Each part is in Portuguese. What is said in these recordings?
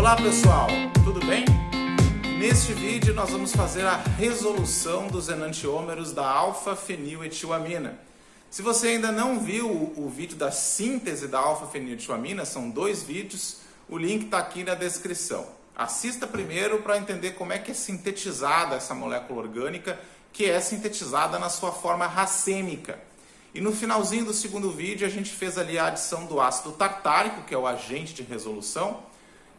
Olá pessoal, tudo bem? Neste vídeo nós vamos fazer a resolução dos enantiômeros da alfa-feniletilamina. Se você ainda não viu o vídeo da síntese da alfa-feniletilamina, são 2 vídeos, o link está aqui na descrição. Assista primeiro para entender como é que é sintetizada essa molécula orgânica, que é sintetizada na sua forma racêmica. E no finalzinho do segundo vídeo a gente fez ali a adição do ácido tartárico, que é o agente de resolução,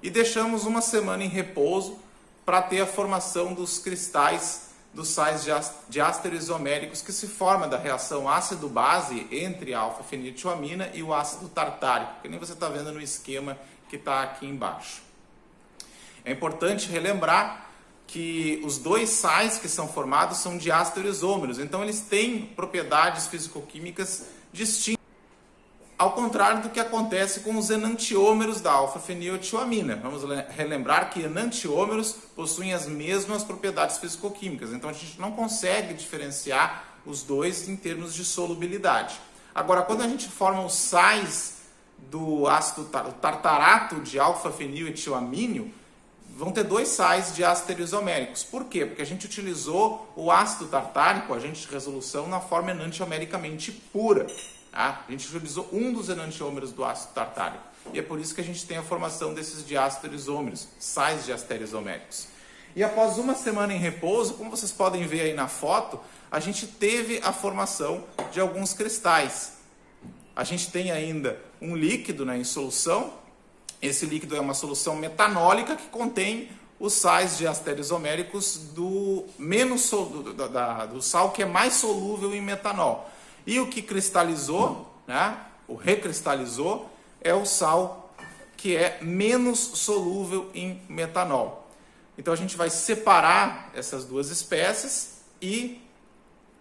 e deixamos uma semana em repouso para ter a formação dos cristais dos sais diásteres isoméricos que se forma da reação ácido-base entre a alfa-feniletilamina e o ácido tartárico, que nem você está vendo no esquema que está aqui embaixo. É importante relembrar que os 2 sais que são formados são diásteres isômeros, então eles têm propriedades físico-químicas distintas, ao contrário do que acontece com os enantiômeros da alfa-feniletilamina. Vamos relembrar que enantiômeros possuem as mesmas propriedades físico-químicas, então a gente não consegue diferenciar os 2 em termos de solubilidade. Agora, quando a gente forma os sais do ácido tartarato de alfa-feniletilamínio, vão ter 2 sais diásteres isoméricos. Por quê? Porque a gente utilizou o ácido tartárico, agente de resolução, na forma enantiomericamente pura. Tá? A gente utilizou um dos enantiômeros do ácido tartárico. E é por isso que a gente tem a formação desses diásteres isômeros, sais diásteres isoméricos. E após uma semana em repouso, como vocês podem ver aí na foto, a gente teve a formação de alguns cristais. A gente tem ainda um líquido, né, em solução. Esse líquido é uma solução metanólica que contém os sais diásteres isoméricos do sal que é mais solúvel em metanol. E o que cristalizou, né, o recristalizou, é o sal que é menos solúvel em metanol. Então a gente vai separar essas 2 espécies e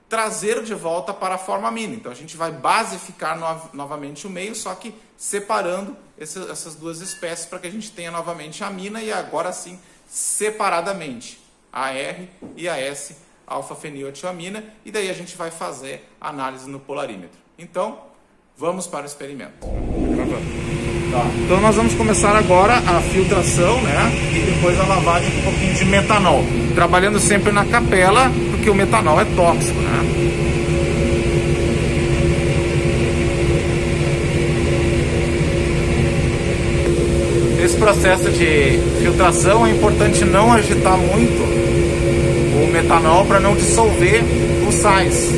trazer de volta para a forma amina. Então a gente vai basificar novamente o meio, só que separando essas 2 espécies para que a gente tenha novamente a amina e agora sim separadamente a R e a S alfa-feniletilamina, e daí a gente vai fazer a análise no polarímetro. Então, vamos para o experimento. Tá. Então nós vamos começar agora a filtração, né, e depois a lavagem com um pouquinho de metanol, trabalhando sempre na capela, porque o metanol é tóxico, né? Nesse processo de filtração é importante não agitar muito o metanol para não dissolver os sais.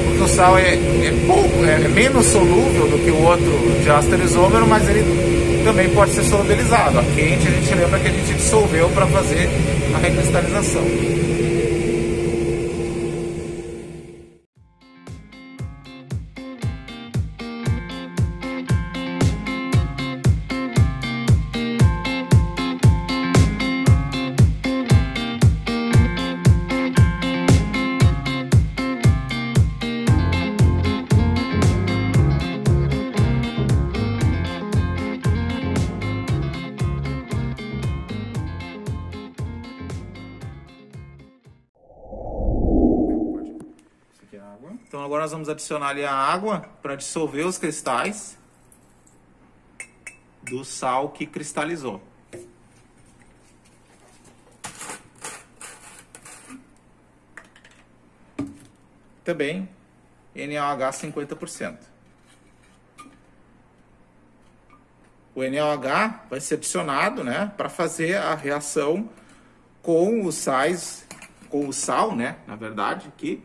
Porque o sal é menos solúvel do que o outro diáster isômero, mas ele também pode ser solubilizado. A quente a gente lembra que a gente dissolveu para fazer a recristalização. Então agora nós vamos adicionar ali a água para dissolver os cristais do sal que cristalizou. Também NaOH 50%. O NaOH vai ser adicionado, né, para fazer a reação com os sais, com o sal, né, na verdade, aqui,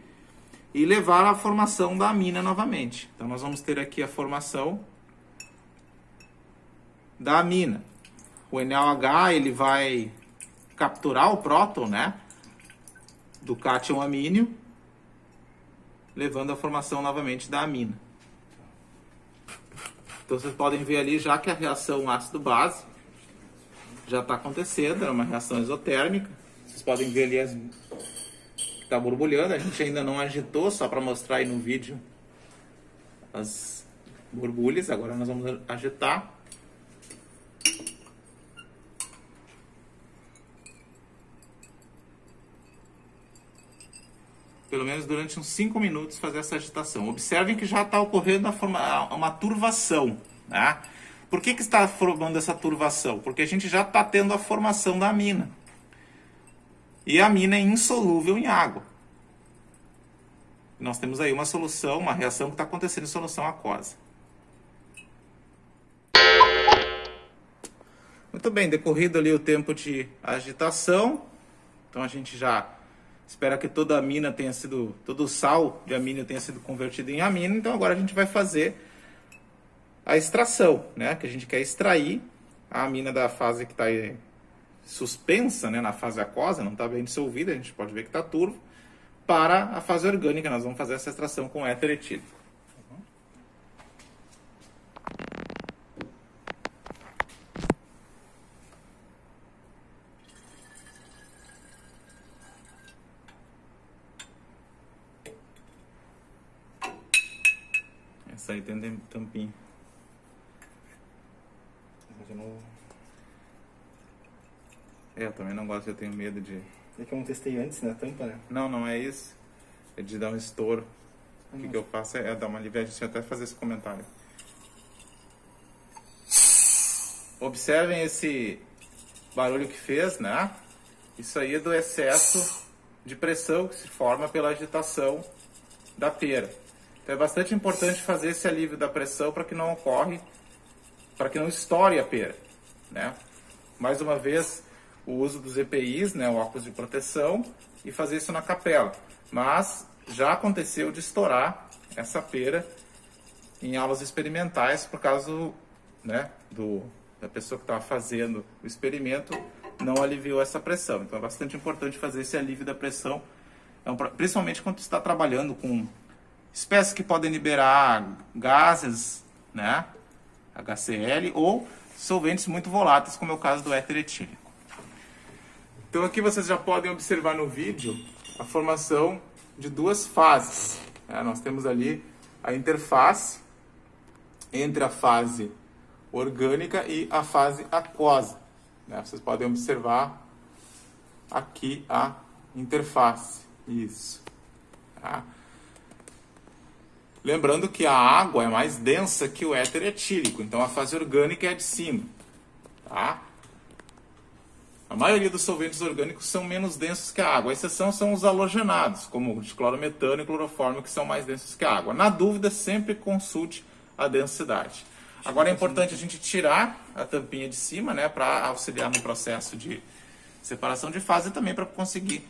e levar à formação da amina novamente. Então nós vamos ter aqui a formação da amina. O NaOH ele vai capturar o próton, né, do cátion amínio, levando à formação novamente da amina. Então vocês podem ver ali já que a reação ácido-base já está acontecendo, é uma reação exotérmica. Vocês podem ver ali está borbulhando, a gente ainda não agitou, só para mostrar aí no vídeo as borbulhas. Agora nós vamos agitar. pelo menos durante uns 5 minutos, fazer essa agitação. Observem que já está ocorrendo uma turvação, né? Por que está formando essa turvação? Porque a gente já está tendo a formação da amina. E a amina é insolúvel em água. Nós temos aí uma solução, uma reação que está acontecendo em solução aquosa. Muito bem, decorrido ali o tempo de agitação, então a gente já espera que toda a amina tenha sido, todo o sal de amina tenha sido convertido em amina, então agora a gente vai fazer a extração, né? Que a gente quer extrair a amina da fase que está suspensa, né? Na fase aquosa, não está bem dissolvida, a gente pode ver que está turvo, para a fase orgânica. Nós vamos fazer essa extração com éter etílico. Essa aí tem tampinha. Eu também não gosto, eu tenho medo de... É que eu não testei antes, né? Tampa, né? Não, não é isso. É de dar um estouro. O que eu faço é dar uma aliviada. Deixa eu até fazer esse comentário. Observem esse barulho que fez, né? Isso aí é do excesso de pressão que se forma pela agitação da pera. Então é bastante importante fazer esse alívio da pressão para que não ocorre, para que não estoure a pera, né? Mais uma vez, o uso dos EPIs, né, o óculos de proteção, e fazer isso na capela. Mas já aconteceu de estourar essa pera em aulas experimentais por causa, né, da pessoa que estava fazendo o experimento não aliviou essa pressão. Então é bastante importante fazer esse alívio da pressão, principalmente quando está trabalhando com espécies que podem liberar gases, né, HCl, ou solventes muito voláteis, como é o caso do éter etílico. Então aqui vocês já podem observar no vídeo a formação de duas fases. Nós temos ali a interface entre a fase orgânica e a fase aquosa. Vocês podem observar aqui a interface. Isso. Lembrando que a água é mais densa que o éter etílico, então a fase orgânica é a de cima. A maioria dos solventes orgânicos são menos densos que a água. A exceção são os halogenados, como o clorometano e clorofórmio, que são mais densos que a água. Na dúvida, sempre consulte a densidade. Agora é importante a gente tirar a tampinha de cima, né, para auxiliar no processo de separação de fase e também para conseguir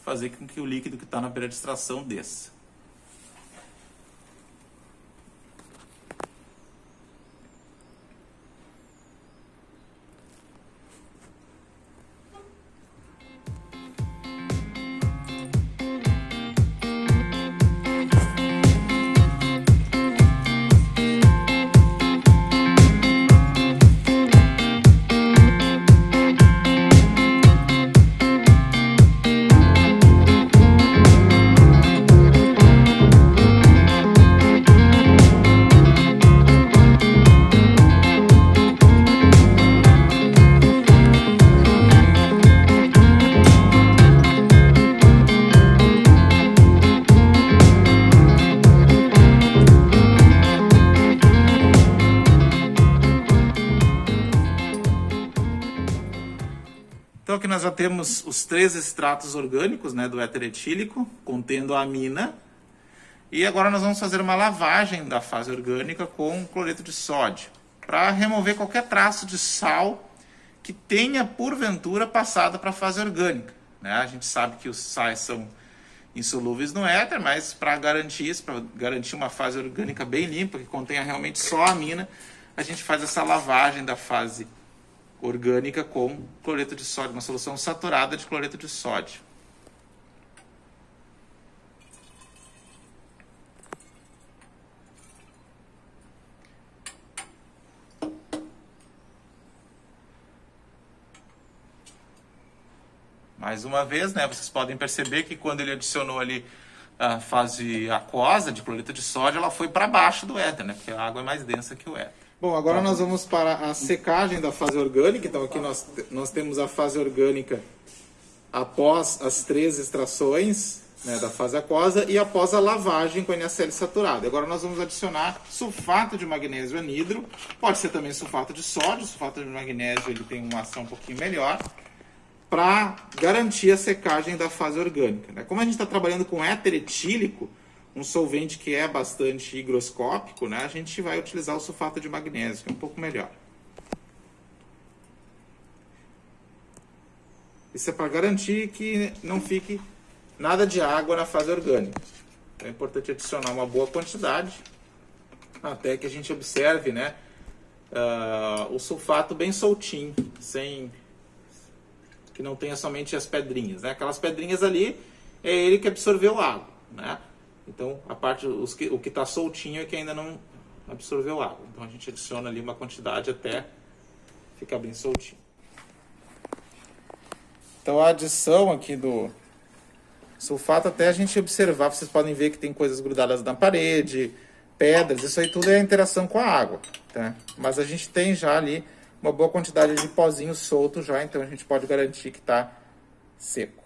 fazer com que o líquido que está na beira de extração desça. Então aqui nós já temos os 3 extratos orgânicos, né, do éter etílico, contendo a amina. E agora nós vamos fazer uma lavagem da fase orgânica com cloreto de sódio, para remover qualquer traço de sal que tenha, porventura, passado para a fase orgânica. A gente sabe que os sais são insolúveis no éter, mas para garantir uma fase orgânica bem limpa, que contenha realmente só a amina, a gente faz essa lavagem da fase orgânica com cloreto de sódio, uma solução saturada de cloreto de sódio. Mais uma vez, né, vocês podem perceber que quando ele adicionou ali a fase aquosa de cloreto de sódio, ela foi para baixo do éter, né, porque a água é mais densa que o éter. Bom, agora nós vamos para a secagem da fase orgânica. Então aqui nós temos a fase orgânica após as 3 extrações, né, da fase aquosa e após a lavagem com NaCl saturado. Agora nós vamos adicionar sulfato de magnésio anidro, pode ser também sulfato de sódio. O sulfato de magnésio ele tem uma ação um pouquinho melhor para garantir a secagem da fase orgânica, né? Como a gente está trabalhando com éter etílico, um solvente que é bastante higroscópico, né, a gente vai utilizar o sulfato de magnésio, que é um pouco melhor. Isso é para garantir que não fique nada de água na fase orgânica. Então é importante adicionar uma boa quantidade, até que a gente observe, né, o sulfato bem soltinho, sem que não tenha somente as pedrinhas, né? Aquelas pedrinhas ali é ele que absorveu água, né? Então a parte, o que está soltinho é que ainda não absorveu água. Então a gente adiciona ali uma quantidade até ficar bem soltinho. Então a adição aqui do sulfato, até a gente observar, vocês podem ver que tem coisas grudadas na parede, pedras, isso aí tudo é a interação com a água, tá? Mas a gente tem já ali uma boa quantidade de pozinho solto já, então a gente pode garantir que está seco.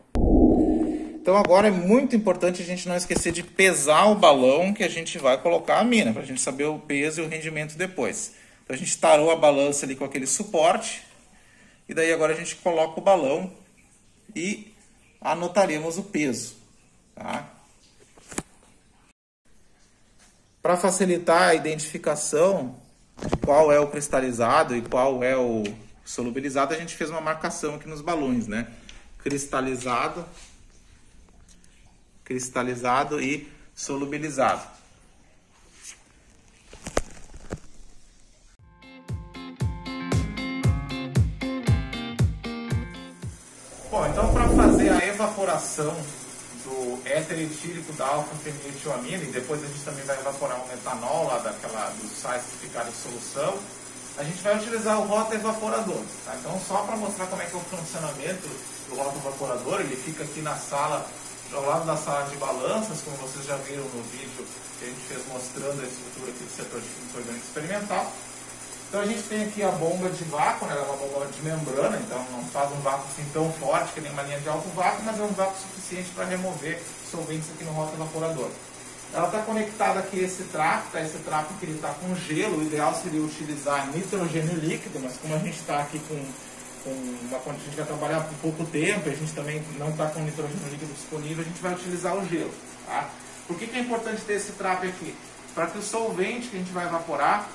Então agora é muito importante a gente não esquecer de pesar o balão que a gente vai colocar a mina, para a gente saber o peso e o rendimento depois. Então a gente tarou a balança ali com aquele suporte, e daí agora a gente coloca o balão e anotaremos o peso, tá? Para facilitar a identificação de qual é o cristalizado e qual é o solubilizado, a gente fez uma marcação aqui nos balões, né? Cristalizado, cristalizado e solubilizado. Bom, então para fazer a evaporação do éter etílico da alfa-feniletilamina, e depois a gente também vai evaporar o metanol lá dos sais que ficaram em solução, a gente vai utilizar o rotaevaporador, tá? Então só para mostrar como é que é o funcionamento do rotaevaporador, ele fica aqui na sala, ao lado da sala de balanças, como vocês já viram no vídeo que a gente fez mostrando a estrutura aqui do setor de química orgânica experimental. Então a gente tem aqui a bomba de vácuo, né? Ela é uma bomba de membrana, então não faz um vácuo assim tão forte que nem uma linha de alto vácuo, mas é um vácuo suficiente para remover solventes aqui no rotaevaporador. Ela está conectada aqui a esse trapo, tá? Esse trapo que ele está com gelo, o ideal seria utilizar nitrogênio líquido, mas como a gente está aqui com uma quantidade, a gente vai trabalhar por pouco tempo, a gente também não está com nitrogênio líquido disponível, a gente vai utilizar o gelo, tá? Por que é importante ter esse trapo aqui? Para que o solvente que a gente vai evaporar,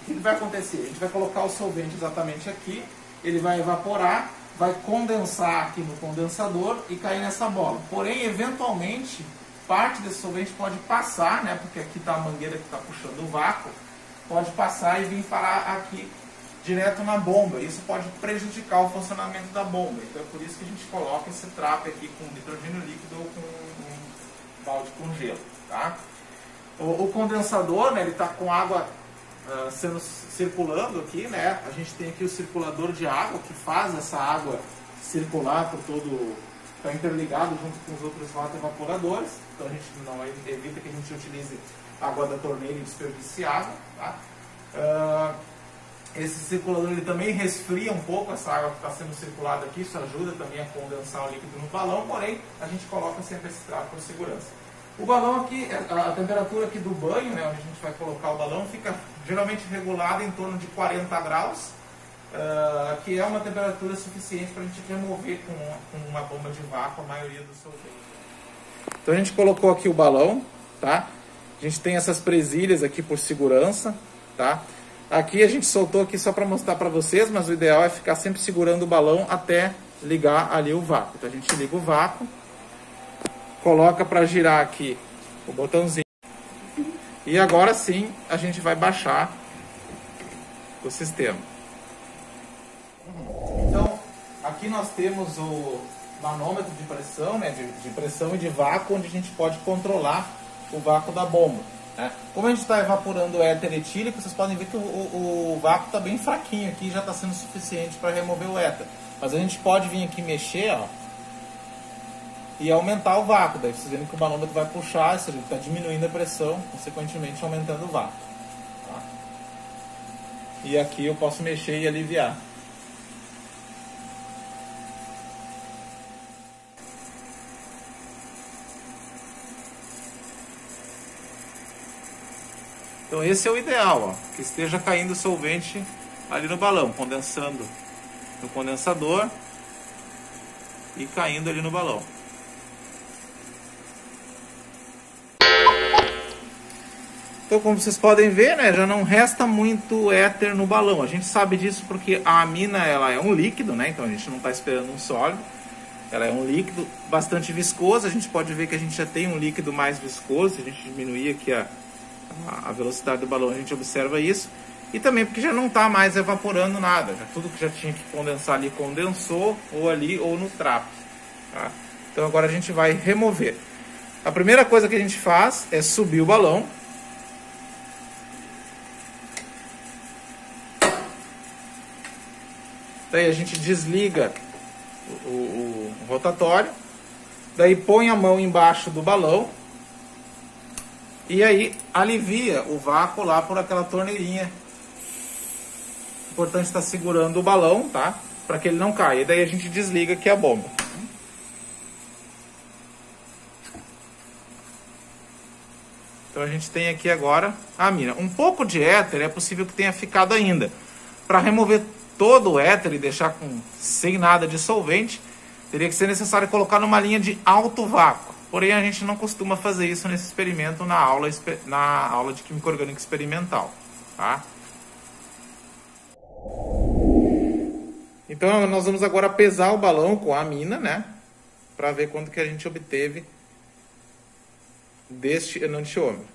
o que vai acontecer? A gente vai colocar o solvente exatamente aqui, ele vai evaporar, vai condensar aqui no condensador e cair nessa bola. Porém, eventualmente, parte desse solvente pode passar, né? Porque aqui está a mangueira que está puxando o vácuo, pode passar e vir parar aqui direto na bomba. Isso pode prejudicar o funcionamento da bomba. Então é por isso que a gente coloca esse trapo aqui com nitrogênio líquido ou com um balde com gelo, tá? O condensador, né? Ele está com água circulando aqui, né? A gente tem aqui o circulador de água que faz essa água circular por todo, está interligado junto com os outros rotaevaporadores. Então a gente não evita que a gente utilize água da torneira e desperdice água, tá? Esse circulador ele também resfria um pouco essa água que está sendo circulada aqui, isso ajuda também a condensar o líquido no balão, porém a gente coloca sempre esse trapo por segurança. O balão aqui, a temperatura aqui do banho, né, onde a gente vai colocar o balão, fica geralmente regulada em torno de 40 graus, que é uma temperatura suficiente para a gente remover com uma bomba de vácuo a maioria do solvente. Então a gente colocou aqui o balão, tá? A gente tem essas presilhas aqui por segurança, tá? Aqui a gente soltou aqui só para mostrar para vocês, mas o ideal é ficar sempre segurando o balão até ligar ali o vácuo. Então a gente liga o vácuo, coloca para girar aqui o botãozinho e agora sim a gente vai baixar o sistema. Então aqui nós temos o manômetro de pressão, né, de pressão e de vácuo, onde a gente pode controlar o vácuo da bomba, né? Como a gente está evaporando éter etílico, vocês podem ver que o vácuo está bem fraquinho aqui, já está sendo suficiente para remover o éter. Mas a gente pode vir aqui mexer, ó, e aumentar o vácuo. Daí vocês veem que o manômetro vai puxar, ele está diminuindo a pressão, consequentemente aumentando o vácuo, tá? E aqui eu posso mexer e aliviar. Então esse é o ideal, ó, que esteja caindo solvente ali no balão, condensando no condensador e caindo ali no balão. Então, como vocês podem ver, né, já não resta muito éter no balão. A gente sabe disso porque a amina ela é um líquido, né, então a gente não está esperando um sólido. Ela é um líquido bastante viscoso. A gente pode ver que a gente já tem um líquido mais viscoso. Se a gente diminuir aqui a velocidade do balão, a gente observa isso. E também porque já não está mais evaporando nada. Tudo que já tinha que condensar ali condensou, ou ali ou no trapo. Tá? Então agora a gente vai remover. A primeira coisa que a gente faz é subir o balão. Daí a gente desliga o rotatório. Daí põe a mão embaixo do balão. E aí alivia o vácuo lá por aquela torneirinha. Importante estar segurando o balão, tá? Para que ele não caia. E daí a gente desliga aqui a bomba. Então a gente tem aqui agora a amina. Um pouco de éter é possível que tenha ficado ainda. Para remover todo o éter e deixar sem nada de solvente, teria que ser necessário colocar numa linha de alto vácuo. Porém, a gente não costuma fazer isso nesse experimento na aula de Química Orgânica Experimental. Tá? Então, nós vamos agora pesar o balão com a amina, né? Para ver quanto que a gente obteve deste enantiômero.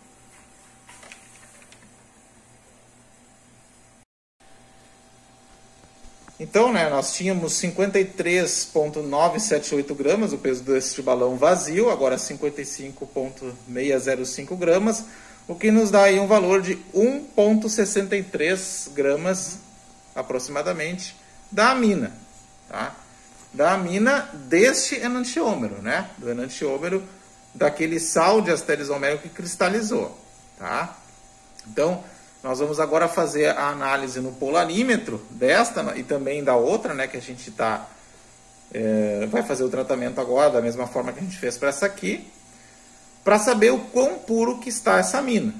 Então, né, nós tínhamos 53,978 gramas, o peso deste balão vazio, agora 55,605 gramas, o que nos dá aí um valor de 1,63 gramas, aproximadamente, da amina. Tá? Da amina deste enantiômero, né? Do enantiômero daquele sal de asteres homérico que cristalizou. Tá? Então, nós vamos agora fazer a análise no polarímetro desta e também da outra, né, que a gente vai fazer o tratamento agora da mesma forma que a gente fez para essa aqui, para saber o quão puro que está essa amina.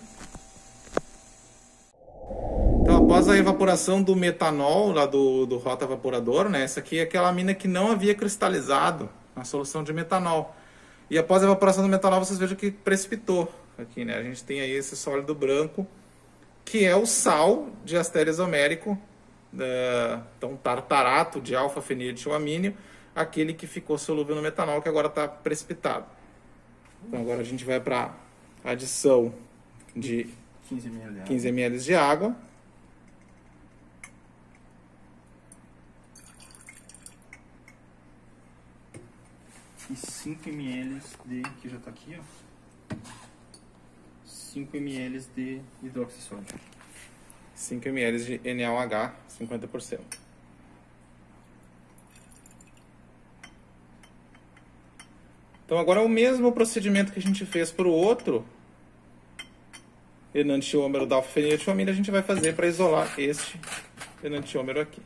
Então, após a evaporação do metanol lá do rota-evaporador, né, essa aqui é aquela amina que não havia cristalizado na solução de metanol. E após a evaporação do metanol, vocês vejam que precipitou aqui, né? A gente tem aí esse sólido branco, que é o sal de asteres homérico, então tartarato de alfa-feniletilamínio, aquele que ficou solúvel no metanol, que agora está precipitado. Então agora a gente vai para a adição de 15 ml de água. E 5 ml que já está aqui, ó. 5 ml de hidroxissódio. 5 ml de NaOH, 50%. Então agora é o mesmo procedimento que a gente fez para o outro enantiômero da alfa-feniletilamina, a gente vai fazer para isolar este enantiômero aqui.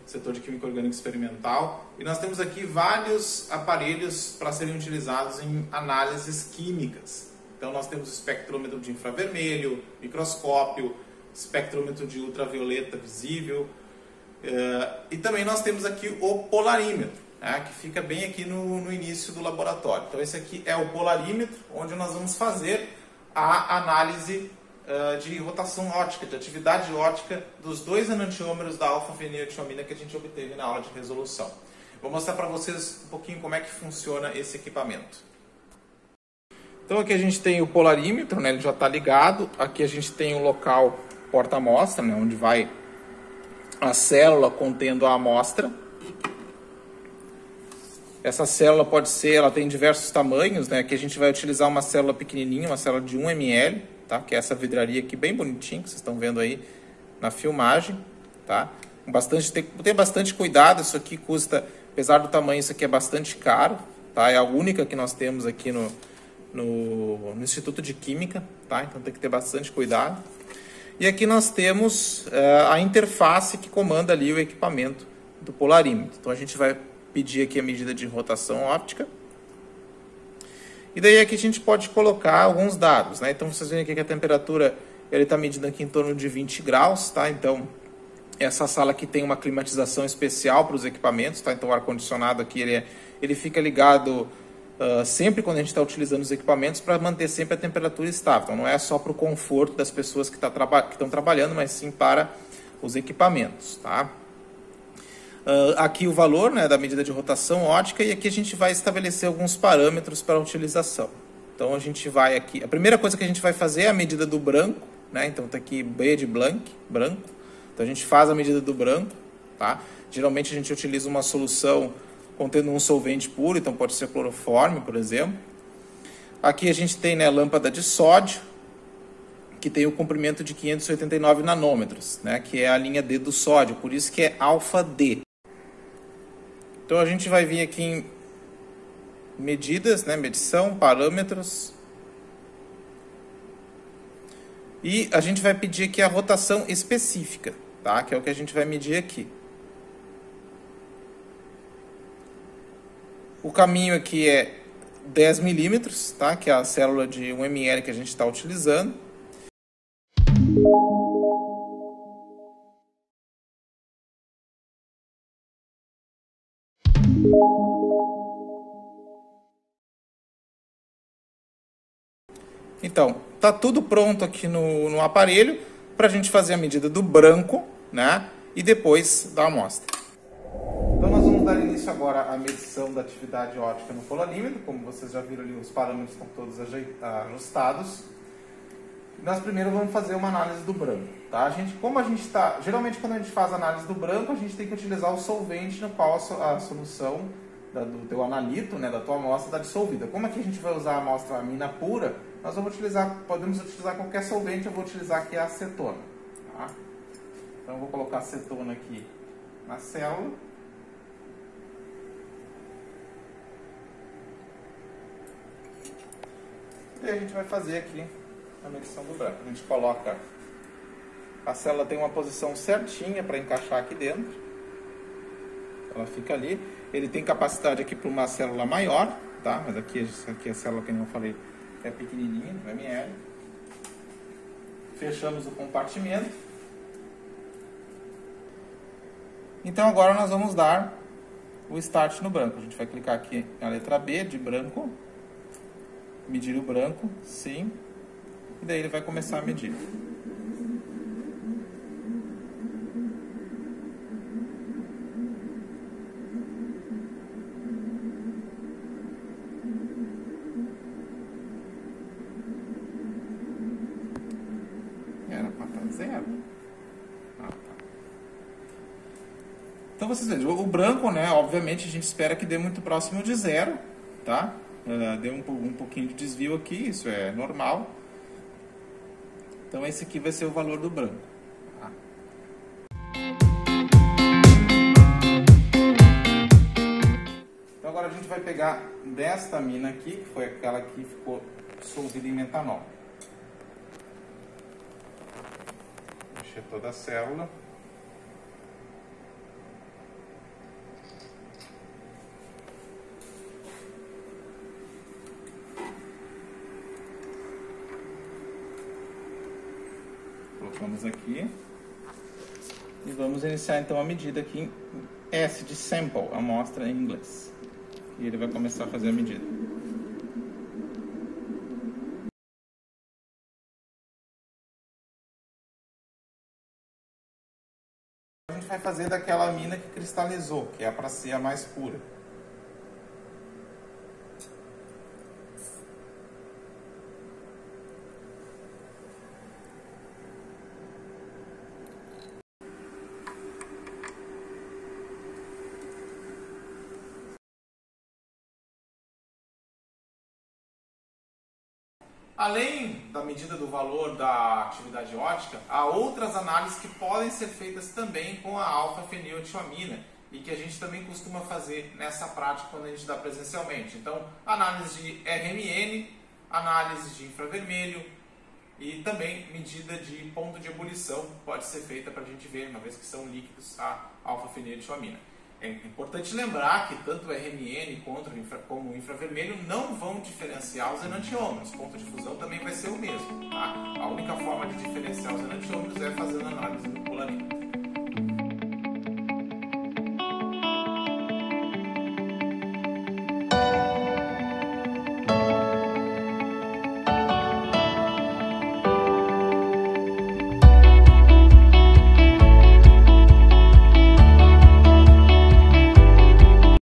Setor de Química Orgânica Experimental, e nós temos aqui vários aparelhos para serem utilizados em análises químicas. Então nós temos espectrômetro de infravermelho, microscópio, espectrômetro de ultravioleta visível, e também nós temos aqui o polarímetro, né, que fica bem aqui no início do laboratório. Então esse aqui é o polarímetro, onde nós vamos fazer a análise de rotação ótica, de atividade ótica dos dois enantiômeros da alfa-feniletilamina que a gente obteve na aula de resolução. Vou mostrar para vocês um pouquinho como é que funciona esse equipamento. Então aqui a gente tem o polarímetro, né, ele já está ligado. Aqui a gente tem o local porta-amostra, né, onde vai a célula contendo a amostra. Essa célula pode ser, ela tem diversos tamanhos, né? Aqui a gente vai utilizar uma célula pequenininha, uma célula de 1 ml, tá? Que é essa vidraria aqui bem bonitinha, que vocês estão vendo aí na filmagem. tá? Tem que ter bastante cuidado, isso aqui custa, apesar do tamanho, isso aqui é bastante caro, tá? É a única que nós temos aqui no Instituto de Química, tá? Então tem que ter bastante cuidado. E aqui nós temos a interface que comanda ali o equipamento do polarímetro. Então a gente vai pedir aqui a medida de rotação óptica. E daí aqui a gente pode colocar alguns dados, né? Então vocês veem aqui que a temperatura ele está medindo aqui em torno de 20 graus, tá? Então essa sala aqui tem uma climatização especial para os equipamentos, tá? Então o ar-condicionado aqui ele fica ligado sempre quando a gente está utilizando os equipamentos para manter sempre a temperatura estável. Então não é só para o conforto das pessoas que estão trabalhando, mas sim para os equipamentos, tá? Aqui o valor, né, da medida de rotação ótica, e aqui a gente vai estabelecer alguns parâmetros para a utilização. Então a gente vai aqui, a primeira coisa que a gente vai fazer é a medida do branco, né? Então está aqui B de branco. Então a gente faz a medida do branco, tá? Geralmente a gente utiliza uma solução contendo um solvente puro, então pode ser cloroforme, por exemplo. Aqui a gente tem, né, lâmpada de sódio, que tem o comprimento de 589 nanômetros, né, que é a linha D do sódio, por isso que é alfa D. Então a gente vai vir aqui em medidas, né, medição, parâmetros. E a gente vai pedir aqui a rotação específica, tá? Que é o que a gente vai medir aqui. O caminho aqui é 10 milímetros, tá? Que é a célula de 1 ml que a gente está utilizando. Então, tá tudo pronto aqui no aparelho para a gente fazer a medida do branco, né? E depois da amostra. Então nós vamos dar início agora à medição da atividade óptica no polarímetro. Como vocês já viram ali, os parâmetros estão todos ajustados. Nós primeiro vamos fazer uma análise do branco, tá? Geralmente quando a gente faz a análise do branco, a gente tem que utilizar o solvente no qual a solução do teu analito, né, da tua amostra está dissolvida. Como aqui a gente vai usar a amostra amina pura, nós podemos utilizar qualquer solvente. Eu vou utilizar aqui a acetona, tá? Então eu vou colocar acetona aqui na célula. E a gente vai fazer aqui a medição do branco. A gente coloca, a célula tem uma posição certinha para encaixar aqui dentro. Ela fica ali. Ele tem capacidade aqui para uma célula maior, tá? Mas aqui a célula, que eu falei, é pequenininha, 1 ml. Fechamos o compartimento. Então agora nós vamos dar o start no branco. A gente vai clicar aqui na letra B de branco. Medir o branco, sim. E daí ele vai começar a medir. Era para estar 0. Tá. Então vocês veem, o branco, né, obviamente a gente espera que dê muito próximo de 0, tá? Deu um pouquinho de desvio aqui, isso é normal. Então esse aqui vai ser o valor do branco. Tá? Então agora a gente vai pegar desta mina aqui, que foi aquela que ficou dissolvida em metanol. Encher toda a célula. Colocamos aqui e vamos iniciar então a medida aqui em S de sample, amostra em inglês. E ele vai começar a fazer a medida. A gente vai fazer daquela mina que cristalizou, que é para ser a mais pura. Além da medida do valor da atividade óptica, há outras análises que podem ser feitas também com a alfa-feniletioamina e que a gente também costuma fazer nessa prática quando a gente dá presencialmente. Então, análise de RMN, análise de infravermelho e também medida de ponto de ebulição pode ser feita para a gente ver, uma vez que são líquidos, a alfa-feniletioamina. É importante lembrar que tanto o RMN como o infravermelho não vão diferenciar os enantiômeros. O ponto de fusão também vai ser o mesmo. Tá? A única forma de diferenciar os enantiômeros é fazendo análise do polamina.